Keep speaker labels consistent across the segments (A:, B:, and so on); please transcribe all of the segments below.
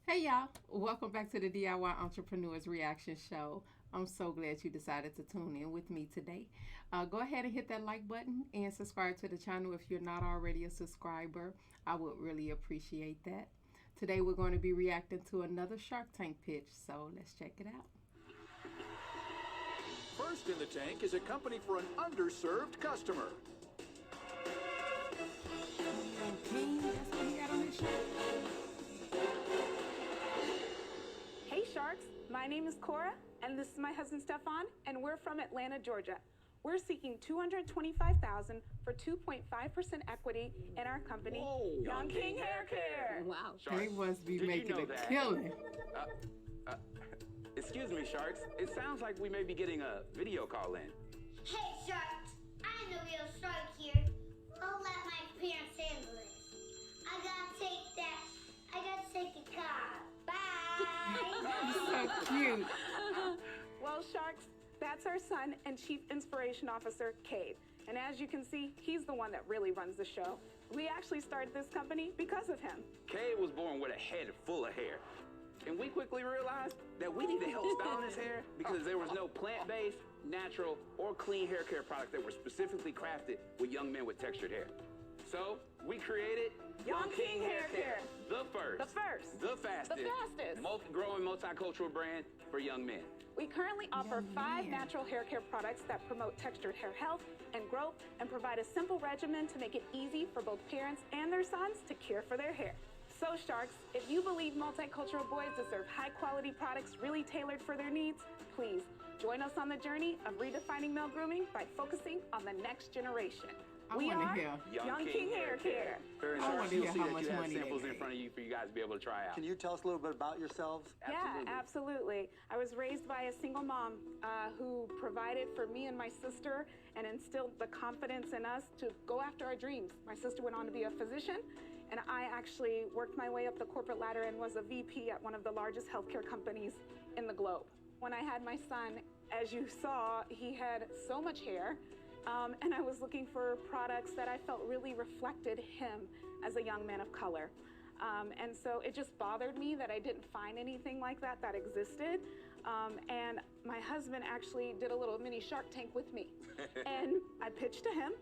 A: Hey y'all, welcome back to the DIY Entrepreneurs Reaction Show. I'm so glad you decided to tune in with me today. Go ahead and hit that like button and subscribe to the channel if you're not already a subscriber. I would really appreciate that. Today we're going to be reacting to another Shark Tank pitch, so let's check it out.
B: First in the tank is a company for an underserved customer.
A: King, that's what he got on his shirt.
C: Hey Sharks, my name is Cora, and this is my husband Stefan, and we're from Atlanta, Georgia. We're seeking $225,000 for 2.5% equity in our company, Young King Haircare.
D: Wow.
A: They must be making a killing.
E: Excuse me, Sharks. It sounds like we may be getting a video call in.
F: Hey, Sharks! I'm the real shark here. I'll let my parents handle this. I gotta take a car. Bye!
A: So cute.
C: Well, Sharks, that's our son and Chief Inspiration Officer, Cade. And as you can see, he's the one that really runs the show. We actually started this company because of him.
E: Cade was born with a head full of hair. And we quickly realized that we needed help styling his hair because there was no plant-based, natural, or clean hair care products that were specifically crafted with young men with textured hair. So we created
C: Young King Haircare.
E: The first. The fastest. Growing multicultural brand for young men.
C: We currently offer 5 natural hair care products that promote textured hair health and growth and provide a simple regimen to make it easy for both parents and their sons to care for their hair. So Sharks, if you believe multicultural boys deserve high-quality products really tailored for their needs, please join us on the journey of redefining male grooming by focusing on the next generation. We are Young King Haircare.
A: I want to hear how much
E: you have
A: money
E: samples
A: they
E: in
A: make.
E: front of you for you guys to be able to try out.
G: Can you tell us a little bit about yourselves?
C: Yeah, absolutely. I was raised by a single mom who provided for me and my sister and instilled the confidence in us to go after our dreams. My sister went on to be a physician, and I actually worked my way up the corporate ladder and was a VP at one of the largest healthcare companies in the globe. When I had my son, as you saw, he had so much hair, and I was looking for products that I felt really reflected him as a young man of color. And so it just bothered me that I didn't find anything like that that existed. And my husband actually did a little mini Shark Tank with me. And I pitched to him,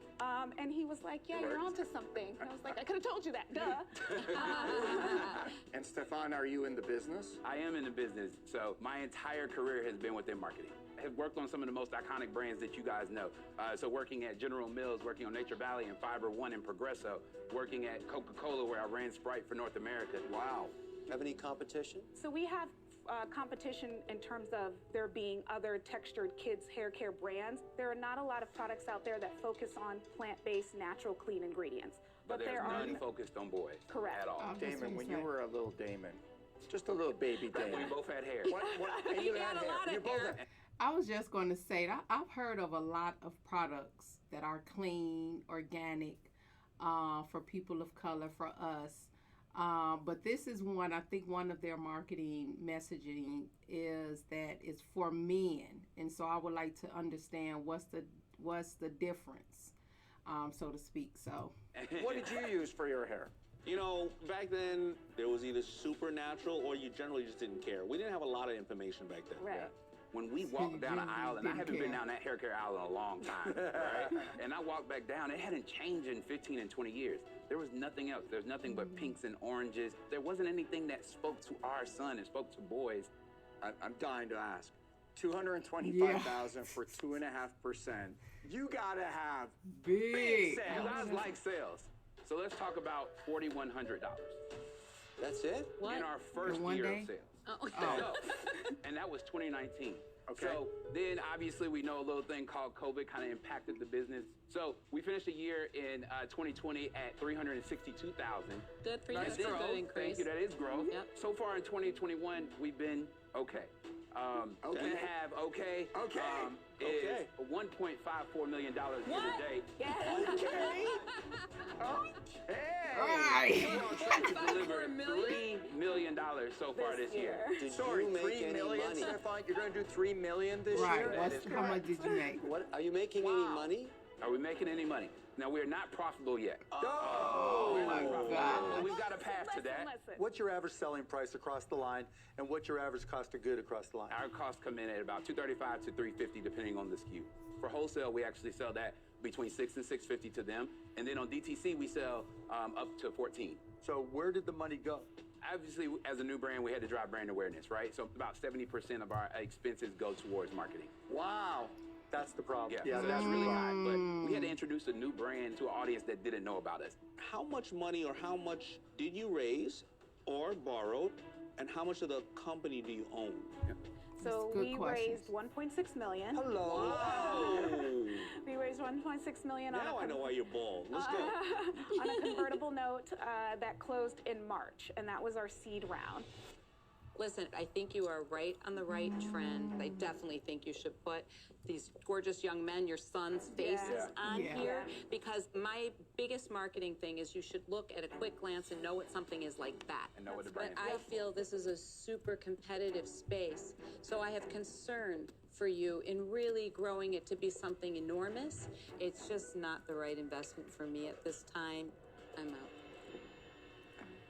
C: and he was like, yeah, you're onto something. And I was like, I could have told you that, duh.
B: And Stefan, are you in the business?
E: I am in the business, so my entire career has been within marketing. I have worked on some of the most iconic brands that you guys know. So working at General Mills, working on Nature Valley and Fiber One and Progresso, working at Coca-Cola where I ran Sprite for North America.
G: Wow. Have any competition?
C: So we have competition in terms of there being other textured kids hair care brands. There are not a lot of products out there that focus on plant-based, natural, clean ingredients.
E: But there's none focused on boys.
C: Correct.
E: At all.
B: Damon, when you were a little Damon, just a little baby Damon.
E: We both had hair.
B: And you had hair. You both had.
A: I was just going to say that I've heard of a lot of products that are clean, organic, for people of color, for us. But this is one, I think one of their marketing messaging is that it's for men. And so I would like to understand what's the difference, so to speak. So
B: What did you use for your hair?
H: You know, back then, there was either supernatural or you generally just didn't care. We didn't have a lot of information back then.
C: Right.
H: Yeah.
E: When we walked down the aisle, and I haven't been down that hair care aisle in a long time, right? And I walked back down, it hadn't changed in 15 and 20 years. There was nothing else. There's nothing but pinks and oranges. There wasn't anything that spoke to our son and spoke to boys.
B: I'm dying to ask. $225,000 for 2.5%. You gotta have
A: big
E: sales. I like sales. So let's talk about $4,100.
G: That's it?
D: What?
E: In our first
A: In one
E: year
A: day?
E: of sales.
D: Oh.
E: So, and that was 2019.
B: Okay.
E: So then obviously we know a little thing called COVID kind of impacted the business. So we finished the year in 2020 at 362,000.
D: Good for you.
E: That's
D: Good
E: growth.
D: increase.
E: Thank you. That is growth.
D: Yep.
E: So far in 2021, we've been okay.
B: Okay.
E: We have
B: Okay.
E: is $1.54 million year to date.
C: Yes.
B: Okay.
A: Right.
E: We're on track to deliver
D: $1.54 million?
E: $3 million so far this year.
G: Did
B: Sorry,
G: you make
B: 3
G: any
B: million,
G: money?
B: Stefan? You're gonna do 3 million this
A: Right.
B: year?
A: How much did you make?
G: What, are you making any money?
E: Are we making any money? Now, we're not profitable yet.
B: Oh,
E: We're not profitable yet,
A: gosh.
E: but we've got a path to that.
C: Listen.
G: What's your average selling price across the line, and what's your average cost of good across the line?
E: Our costs come in at about $235 to $350, depending on the SKU. For wholesale, we actually sell that between $6 and $650 to them, and then on DTC, we sell up to $14.
G: So where did the money go?
E: Obviously, as a new brand, we had to drive brand awareness, right? So about 70% of our expenses go towards marketing.
G: Wow. That's the problem.
E: Yeah, so that's really high. But we had to introduce a new brand to an audience that didn't know about us.
H: How much money or how much did you raise or borrowed, and how much of the company do you own?
C: So
A: Good
C: we
A: questions.
C: raised $1.6 million.
G: Hello.
H: Oh.
C: We raised $1.6 million
H: Now I know why you're bald. Let's go.
C: on a convertible note that closed in March, and that was our seed round.
D: Listen, I think you are right on the right trend. I definitely think you should put these gorgeous young men, your sons' faces on
A: Yeah.
D: here, because my biggest marketing thing is you should look at a quick glance and know what something is like that.
E: And know what the
D: But
E: brand is.
D: I feel this is a super competitive space, so I have concern for you in really growing it to be something enormous. It's just not the right investment for me at this time. I'm out.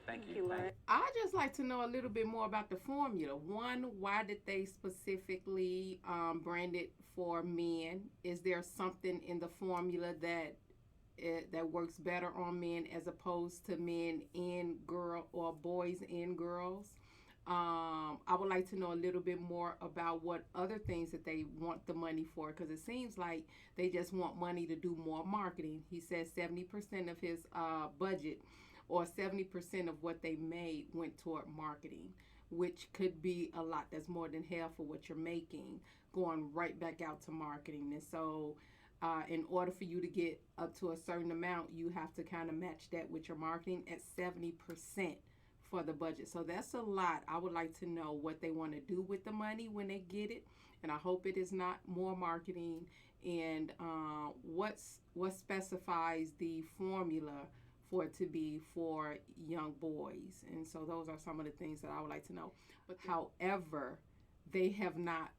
E: Thank
C: Thank
E: you.
C: you, Laura.
A: I'd just like to know a little bit more about the formula. One, why did they specifically brand it for men? Is there something in the formula that works better on men as opposed to men and girl or boys and girls? I would like to know a little bit more about what other things that they want the money for, because it seems like they just want money to do more marketing. He says 70% of his budget, or 70% of what they made, went toward marketing, which could be a lot. That's more than half of what you're making going right back out to marketing. And so in order for you to get up to a certain amount, you have to kind of match that with your marketing at 70% for the budget. So that's a lot. I would like to know what they want to do with the money when they get it, and I hope it is not more marketing. And what specifies the formula for it to be for young boys. And so those are some of the things that I would like to know. But however, they have not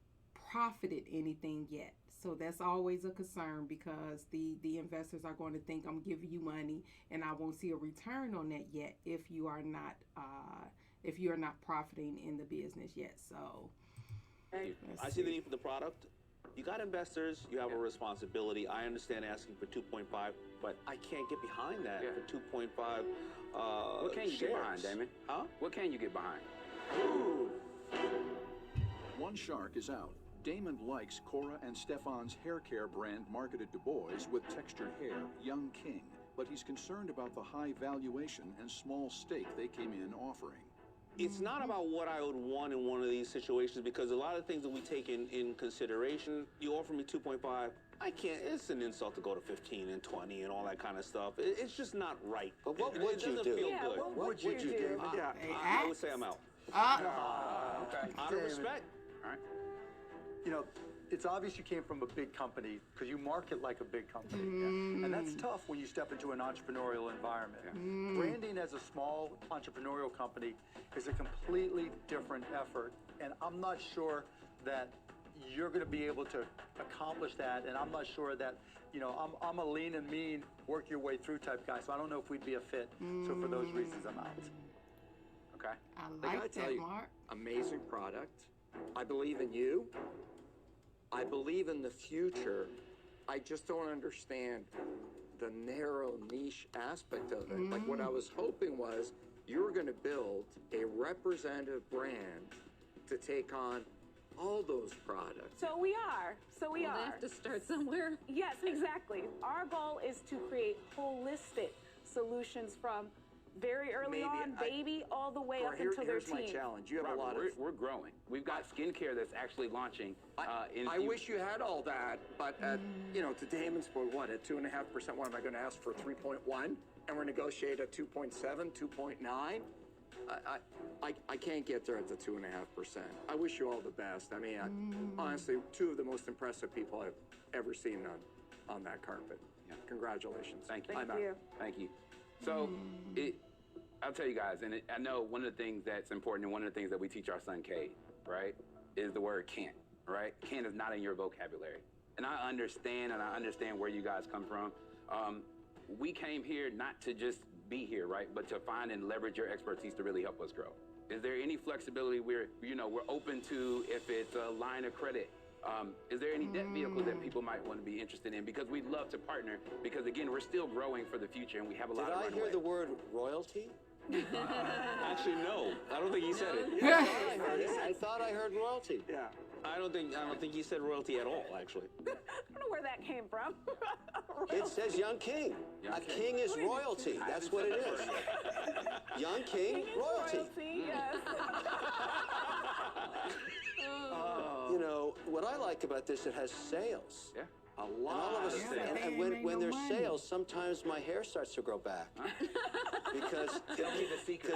A: profited anything yet. So that's always a concern, because the investors are going to think I'm giving you money and I won't see a return on that yet if you are not profiting in the business yet. So
H: I see the need for the product. You got investors, you have a responsibility. I understand asking for 2.5, but I can't get behind that for 2.5
E: What can you get behind, Damon?
H: Huh?
E: What can you get behind?
I: One shark is out. Damon likes Cora and Stefan's Haircare brand marketed to boys with textured hair, Young King, but he's concerned about the high valuation and small stake they came in offering.
H: It's not about what I would want in one of these situations, because a lot of things that we take in consideration, you offer me 2.5, I can't, it's an insult to go to 15 and 20 and all that kind of stuff. It's just not right.
G: But what
H: It
G: would you
H: doesn't
G: do?
H: feel
C: Yeah,
H: good.
C: what would you do?
G: David? Yeah.
H: I would say I'm out.
E: Okay.
H: Out of
G: David.
H: respect.
E: All right.
G: You know, it's obvious you came from a big company because you market like a big company. And that's tough when you step into an entrepreneurial environment. Branding as a small entrepreneurial company is a completely different effort. And I'm not sure that you're going to be able to accomplish that. And I'm not sure that, you know, I'm a lean and mean, work your way through type guy. So I don't know if we'd be a fit. So for those reasons, I'm out.
E: Okay.
A: I
J: gotta
A: like
J: tell
A: that,
J: you,
A: Mark.
J: amazing product. I believe in you. I believe in the future. I just don't understand the narrow niche aspect of it. Like what I was hoping was you were going to build a representative brand to take on all those products.
C: So we are. So we
D: Well, they
C: are.
D: have to start somewhere.
C: Yes, exactly. Our goal is to create holistic solutions from very early on, baby, all the way up until their
J: here's my
C: teen.
J: challenge. You have
E: Robert,
J: a lot of.
E: we're growing. We've got skincare that's actually launching.
J: I wish you had all that, but at, you know, to Damon's point, what, at 2.5%, what am I going to ask for 3.1? And we're negotiate at 2.7, 2.9? I can't get there at the 2.5%. I wish you all the best. I mean, honestly, two of the most impressive people I've ever seen on that carpet.
E: Yeah.
J: Congratulations.
E: Thank you.
C: Thank
J: I'm out.
C: you.
E: Thank you. So, I'll tell you guys, and I know one of the things that's important, and one of the things that we teach our son, Cade, right, is the word can't, right? Can't is not in your vocabulary. And I understand where you guys come from. we came here not to just be here, right? But to find and leverage your expertise to really help us grow. Is there any flexibility we're open to if it's a line of credit? Is there any debt vehicles that people might want to be interested in? Because we'd love to partner, because again, we're still growing for the future and we have a lot of runway.
K: Did I hear the word royalty?
H: Actually, no. I don't think he said it.
K: Yeah, I thought I heard royalty.
J: Yeah.
H: I don't think he said royalty at all, actually.
C: I don't know where that came from.
K: It says young king. A king is royalty. That's what it is. Young king, royalty.
C: Yes.
K: You know, what I like about this, it has sales.
E: Yeah.
K: A lot of us, and when there's sales, sometimes my hair starts to grow back. Because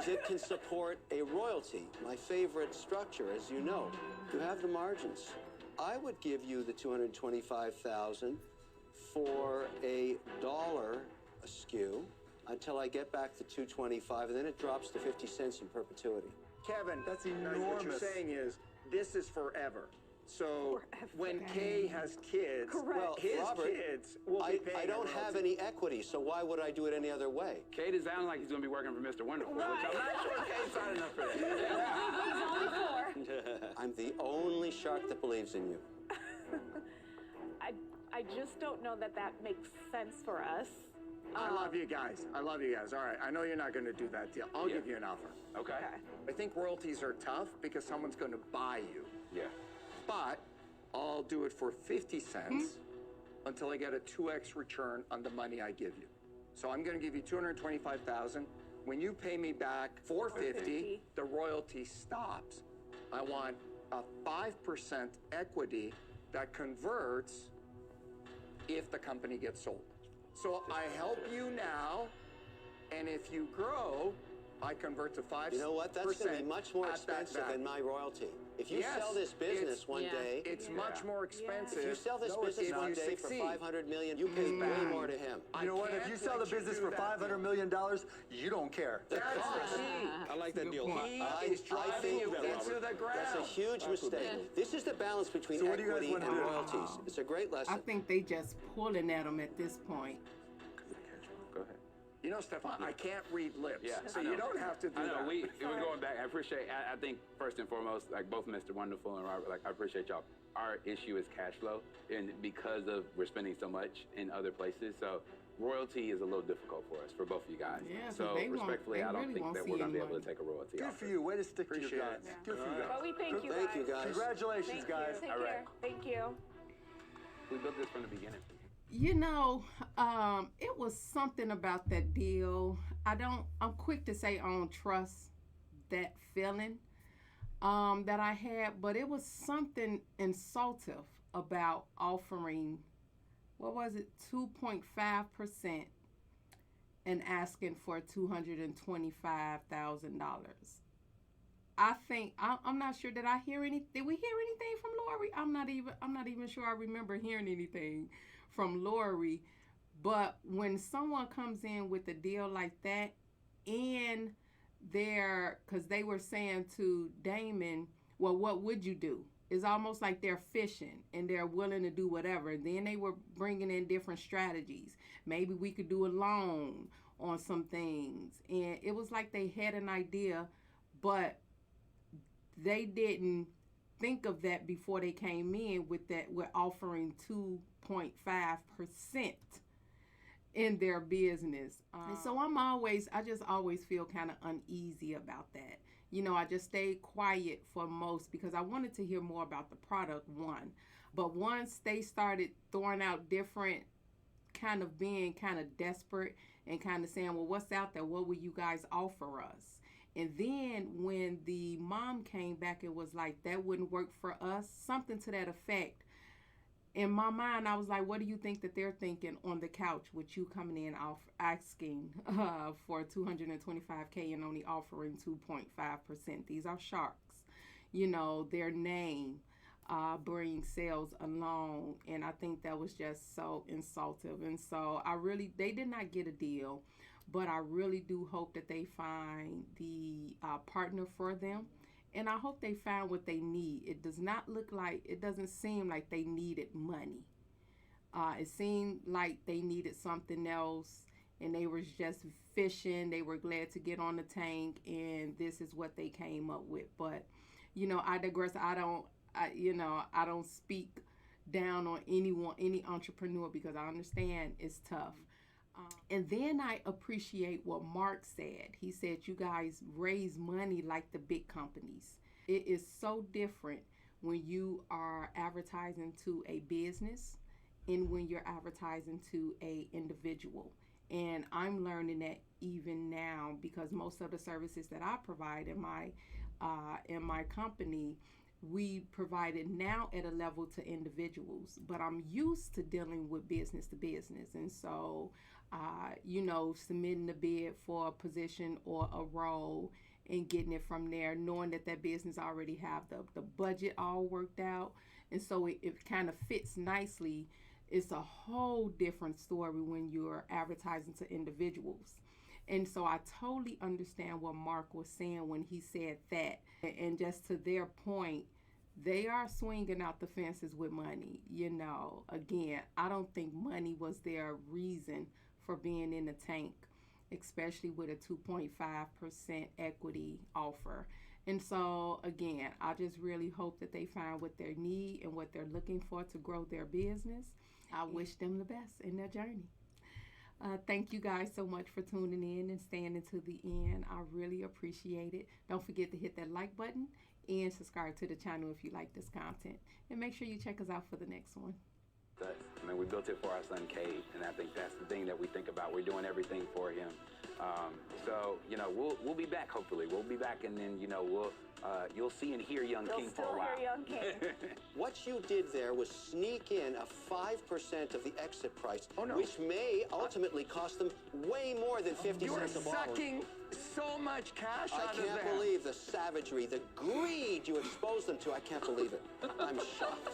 K: it can support a royalty, my favorite structure, as you know. You have the margins. I would give you the $225,000 for $1 a SKU until I get back to $225, and then it drops to 50 cents in perpetuity.
J: Kevin,
G: That's
J: What you're
G: enormous.
J: saying is this is forever. So when Kay has kids,
K: Well,
J: his
K: Robert,
J: kids will be paying
K: I don't
J: a
K: have
J: royalty.
K: any equity, so why would I do it any other way?
E: Kate, it sounds like he's going to be working for Mr. Wonderful, which I'm not sure Kate's signing up for that.
K: I'm the only shark that believes in you.
C: I just don't know that makes sense for us.
J: I love you guys. I love you guys. All right, I know you're not going to do that deal. I'll give you an offer.
E: Okay.
J: I think royalties are tough because someone's going to buy you.
E: Yeah.
J: But I'll do it for 50 cents until I get a 2x return on the money I give you. So I'm going to give you $225,000. When you pay me back $450, the royalty stops. I want a 5% equity that converts if the company gets sold. So I help you now, and if you grow, I convert to 5%.
K: You know what? That's going to be much more expensive than my royalty. If you sell this business one day,
J: it's much more expensive.
K: if you sell this business one day for $500 million, you pay way more to him.
G: You know what? If you sell the business for $500 million, you don't care.
J: That's the key.
H: I like that deal.
J: He is driving you into the ground.
K: That's a huge mistake. This is the balance between
G: So what do you guys
K: equity
G: wanna
K: and
G: do?
K: royalties. It's a great lesson.
A: I think they just pulling at them at this point.
E: Go ahead.
J: You know, Stefan, I can't read lips,
E: Yeah,
J: so
E: I know.
J: you don't have to do
E: I know,
J: that.
E: we're going back. I appreciate, I think first and foremost, like both Mr. Wonderful and Robert, like I appreciate y'all. Our issue is cash flow, and because of we're spending so much in other places, so royalty is a little difficult for us, for both of you guys.
A: Yeah, 'cause
E: so
A: they won't-
E: respectfully,
A: they
E: I don't
A: really
E: think
A: won't
E: that
A: see
E: we're going to be
A: any
E: able to
A: money.
E: take a royalty
G: Good
E: off
G: for
E: it.
G: you. Way to stick to
J: Appreciate
G: your
J: it.
G: guns. Good for you guys.
C: But we thank you guys.
K: Thank you, guys.
G: Congratulations, guys.
C: Take
E: All right.
C: care. Thank you.
E: We built this from the beginning.
A: You know, it was something about that deal. I'm quick to say I don't trust that feeling that I had, but it was something insultive about offering, what was it, 2.5% and asking for $225,000. I think I'm not sure. Did we hear anything from Lori? I'm not even sure I remember hearing anything from Lori. But when someone comes in with a deal like that, and because they were saying to Damon, well, what would you do? It's almost like they're fishing and they're willing to do whatever. Then they were bringing in different strategies. Maybe we could do a loan on some things. And it was like they had an idea, but they didn't think of that before they came in with that. We're offering 2.5% in their business. So I just always feel kind of uneasy about that. You know, I just stayed quiet for most because I wanted to hear more about the product, one. But once they started throwing out different kind of being kind of desperate and kind of saying, well, what's out there? What will you guys offer us? And then when the mom came back, it was like, that wouldn't work for us, something to that effect. In my mind, I was like, what do you think that they're thinking on the couch with you coming in asking for $225K and only offering 2.5%? These are sharks. You know, their name brings sales alone. And I think that was just so insultive. And so they did not get a deal. But I really do hope that they find the partner for them. And I hope they find what they need. It doesn't seem like they needed money. It seemed like they needed something else. and they were just fishing. They were glad to get on the tank, and this is what they came up with. But, you know, I digress. I don't speak down on any entrepreneur, because I understand it's tough. And then I appreciate what Mark said. He said, you guys raise money like the big companies. It is so different when you are advertising to a business and when you're advertising to a individual. And I'm learning that even now, because most of the services that I provide in my company, we provide it now at a level to individuals, but I'm used to dealing with business to business. And so, you know, submitting a bid for a position or a role and getting it from there, knowing that business already have the budget all worked out. And so it kind of fits nicely. It's a whole different story when you're advertising to individuals. And so I totally understand what Mark was saying when he said that. And just to their point, they are swinging out the fences with money. You know, again, I don't think money was their reason for being in the tank, especially with a 2.5% equity offer. And so, again, I just really hope that they find what they need and what they're looking for to grow their business. I wish them the best in their journey. Thank you guys so much for tuning in and staying until the end. I really appreciate it. Don't forget to hit that like button and subscribe to the channel if you like this content. And make sure you check us out for the next one.
E: I mean, we built it for our son, Cade, and I think that's the thing that we think about. We're doing everything for him. So, you know, we'll be back, hopefully. We'll be back, and then, you know, you'll see and hear Young King for a while.
C: You'll still hear Young King.
K: What you did there was sneak in a 5% of the exit price, which may ultimately cost them way more than 50 cents a bottle.
J: You're sucking so much cash out of them.
K: I can't believe the savagery, the greed you exposed them to. I can't believe it. I'm shocked.